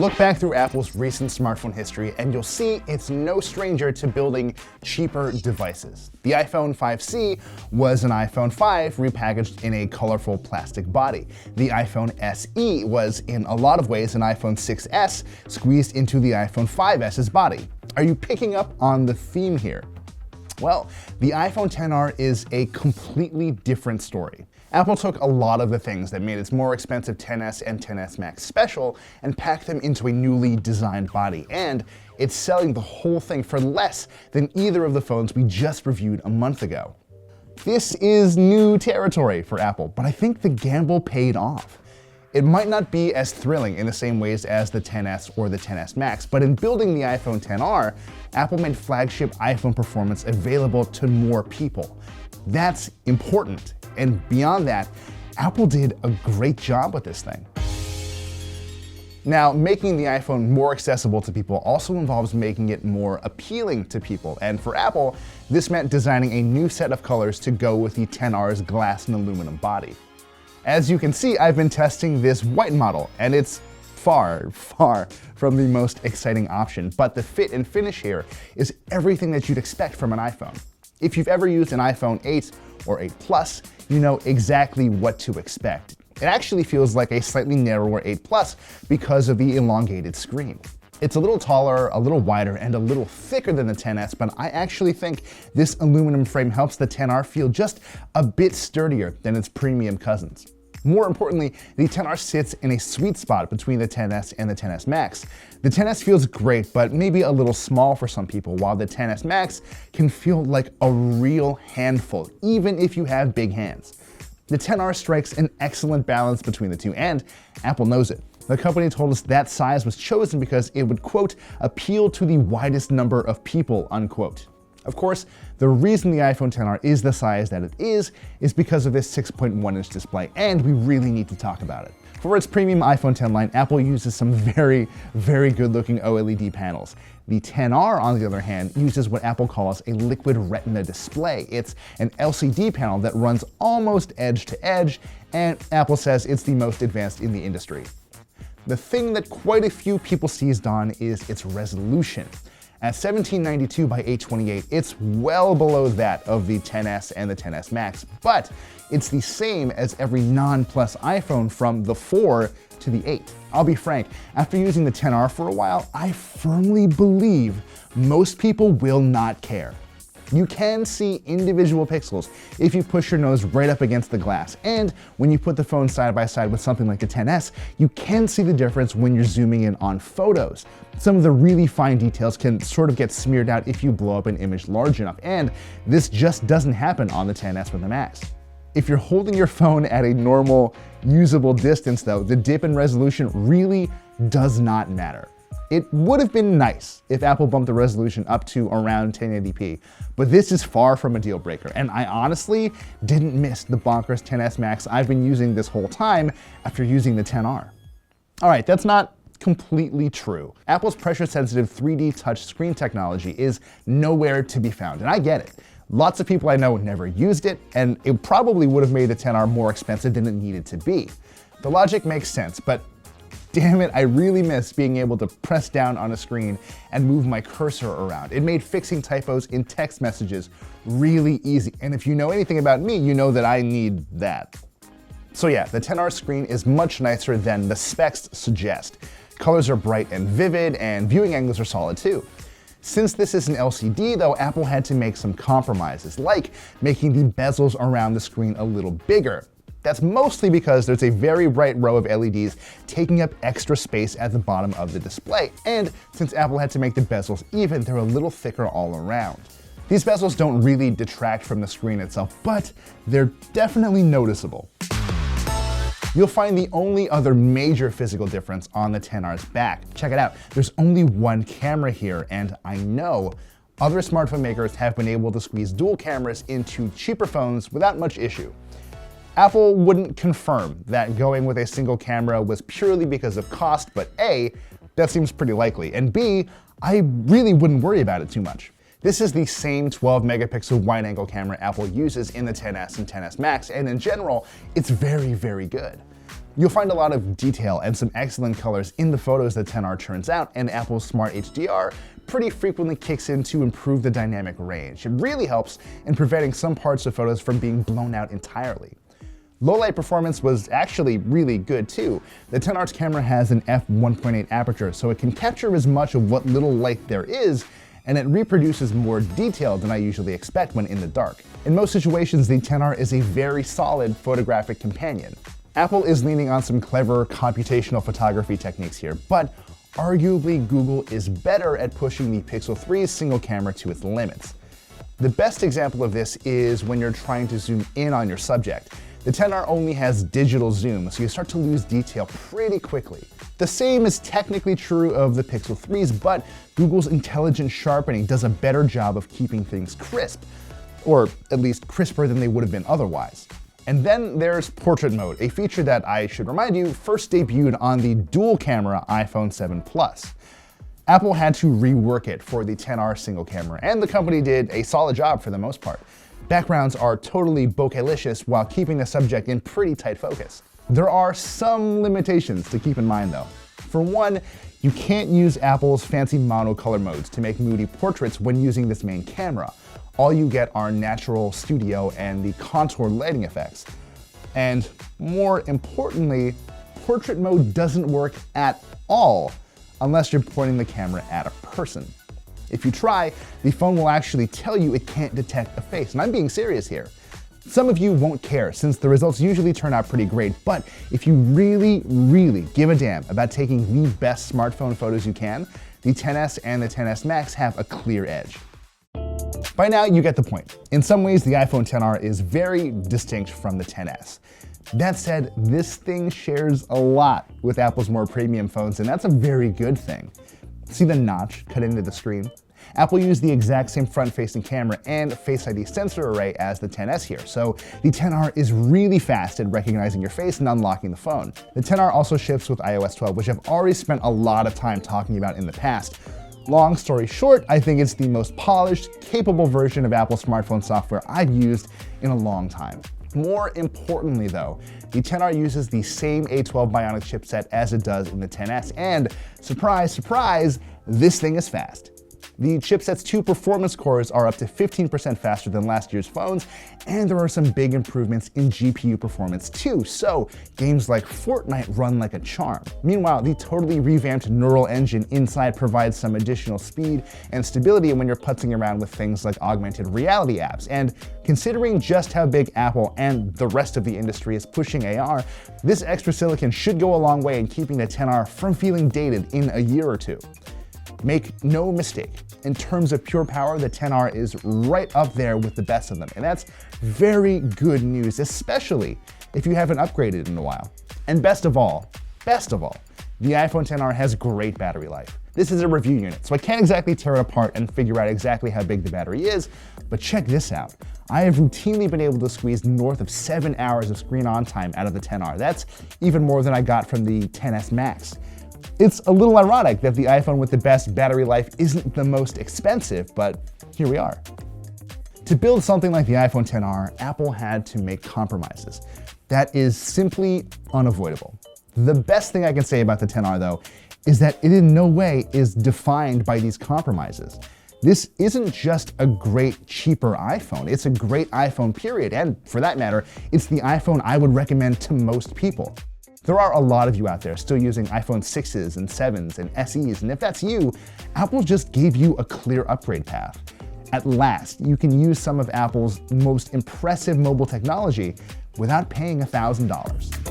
Look back through Apple's recent smartphone history and you'll see it's no stranger to building cheaper devices. The iPhone 5C was an iPhone 5 repackaged in a colorful plastic body. The iPhone SE was, in a lot of ways, an iPhone 6S squeezed into the iPhone 5S's body. Are you picking up on the theme here? Well, the iPhone XR is a completely different story. Apple took a lot of the things that made its more expensive XS and XS Max special and packed them into a newly designed body, and it's selling the whole thing for less than either of the phones we just reviewed a month ago. This is new territory for Apple, but I think the gamble paid off. It might not be as thrilling in the same ways as the XS or the XS Max, but in building the iPhone XR, Apple made flagship iPhone performance available to more people. That's important. And beyond that, Apple did a great job with this thing. Now, making the iPhone more accessible to people also involves making it more appealing to people. And for Apple, this meant designing a new set of colors to go with the XR's glass and aluminum body. As you can see, I've been testing this white model, and it's far, far from the most exciting option. But the fit and finish here is everything that you'd expect from an iPhone. If you've ever used an iPhone 8 or 8 Plus, you know exactly what to expect. It actually feels like a slightly narrower 8 Plus because of the elongated screen. It's a little taller, a little wider, and a little thicker than the XS, but I actually think this aluminum frame helps the XR feel just a bit sturdier than its premium cousins. More importantly, the XR sits in a sweet spot between the XS and the XS Max. The XS feels great, but maybe a little small for some people, while the XS Max can feel like a real handful, even if you have big hands. The XR strikes an excellent balance between the two, and Apple knows it. The company told us that size was chosen because it would, quote, appeal to the widest number of people, unquote. Of course, the reason the iPhone XR is the size that it is because of this 6.1-inch display, and we really need to talk about it. For its premium iPhone X line, Apple uses some very, very good-looking OLED panels. The XR, on the other hand, uses what Apple calls a liquid retina display. It's an LCD panel that runs almost edge to edge, and Apple says it's the most advanced in the industry. The thing that quite a few people seized on is its resolution. At 1792 by 828, it's well below that of the XS and the XS Max, but it's the same as every non-Plus iPhone from the 4 to the 8. I'll be frank, after using the XR for a while, I firmly believe most people will not care. You can see individual pixels if you push your nose right up against the glass, and when you put the phone side by side with something like the XS, you can see the difference when you're zooming in on photos. Some of the really fine details can sort of get smeared out if you blow up an image large enough, and this just doesn't happen on the XS or the Max. If you're holding your phone at a normal, usable distance though, the dip in resolution really does not matter. It would have been nice if Apple bumped the resolution up to around 1080p, but this is far from a deal breaker, and I honestly didn't miss the bonkers XS Max I've been using this whole time after using the XR. All right, that's not completely true. Apple's pressure-sensitive 3D touch screen technology is nowhere to be found, and I get it. Lots of people I know never used it, and it probably would have made the XR more expensive than it needed to be. The logic makes sense, but damn it, I really miss being able to press down on a screen and move my cursor around. It made fixing typos in text messages really easy, and if you know anything about me, you know that I need that. So yeah, the XR screen is much nicer than the specs suggest. Colors are bright and vivid, and viewing angles are solid too. Since this is an LCD though, Apple had to make some compromises, like making the bezels around the screen a little bigger. That's mostly because there's a very bright row of LEDs taking up extra space at the bottom of the display, and since Apple had to make the bezels even, they're a little thicker all around. These bezels don't really detract from the screen itself, but they're definitely noticeable. You'll find the only other major physical difference on the XR's back. Check it out, there's only one camera here, and I know other smartphone makers have been able to squeeze dual cameras into cheaper phones without much issue. Apple wouldn't confirm that going with a single camera was purely because of cost, but A, that seems pretty likely, and B, I really wouldn't worry about it too much. This is the same 12 megapixel wide-angle camera Apple uses in the XS and XS Max, and in general, it's very, very good. You'll find a lot of detail and some excellent colors in the photos that XR turns out, and Apple's Smart HDR pretty frequently kicks in to improve the dynamic range. It really helps in preventing some parts of photos from being blown out entirely. Low light performance was actually really good too. The XR's camera has an f1.8 aperture, so it can capture as much of what little light there is, and it reproduces more detail than I usually expect when in the dark. In most situations, the XR is a very solid photographic companion. Apple is leaning on some clever computational photography techniques here, but arguably Google is better at pushing the Pixel 3's single camera to its limits. The best example of this is when you're trying to zoom in on your subject. The XR only has digital zoom, so you start to lose detail pretty quickly. The same is technically true of the Pixel 3's, but Google's intelligent sharpening does a better job of keeping things crisp, or at least crisper than they would have been otherwise. And then there's portrait mode, a feature that I should remind you first debuted on the dual camera iPhone 7 Plus. Apple had to rework it for the XR single camera, and the company did a solid job for the most part. Backgrounds are totally bokeh-licious while keeping the subject in pretty tight focus. There are some limitations to keep in mind though. For one, you can't use Apple's fancy monocolor modes to make moody portraits when using this main camera. All you get are natural, studio, and the contour lighting effects. And more importantly, portrait mode doesn't work at all unless you're pointing the camera at a person. If you try, the phone will actually tell you it can't detect a face, and I'm being serious here. Some of you won't care since the results usually turn out pretty great, but if you really give a damn about taking the best smartphone photos you can, the XS and the XS Max have a clear edge. By now, you get the point. In some ways, the iPhone XR is very distinct from the XS. That said, this thing shares a lot with Apple's more premium phones, and that's a very good thing. See the notch cut into the screen? Apple used the exact same front-facing camera and Face ID sensor array as the XS here, so the XR is really fast at recognizing your face and unlocking the phone. The XR also ships with iOS 12, which I've already spent a lot of time talking about in the past. Long story short, I think it's the most polished, capable version of Apple smartphone software I've used in a long time. More importantly though, the XR uses the same A12 Bionic chipset as it does in the XS, and surprise, surprise, this thing is fast. The chipset's 2 performance cores are up to 15% faster than last year's phones, and there are some big improvements in GPU performance too, so games like Fortnite run like a charm. Meanwhile, the totally revamped neural engine inside provides some additional speed and stability when you're putzing around with things like augmented reality apps, and considering just how big Apple and the rest of the industry is pushing AR, this extra silicon should go a long way in keeping the XR from feeling dated in a year or two. Make no mistake, in terms of pure power, the XR is right up there with the best of them, and that's very good news, especially if you haven't upgraded in a while. And best of all, the iPhone XR has great battery life. This is a review unit, so I can't exactly tear it apart and figure out exactly how big the battery is, but check this out. I have routinely been able to squeeze north of 7 hours of screen on time out of the XR. That's even more than I got from the XS Max. It's a little ironic that the iPhone with the best battery life isn't the most expensive, but here we are. To build something like the iPhone XR, Apple had to make compromises. That is simply unavoidable. The best thing I can say about the XR though, is that it in no way is defined by these compromises. This isn't just a great, cheaper iPhone, it's a great iPhone period, and for that matter, it's the iPhone I would recommend to most people. There are a lot of you out there still using iPhone 6s and 7s and SEs, and if that's you, Apple just gave you a clear upgrade path. At last, you can use some of Apple's most impressive mobile technology without paying $1,000.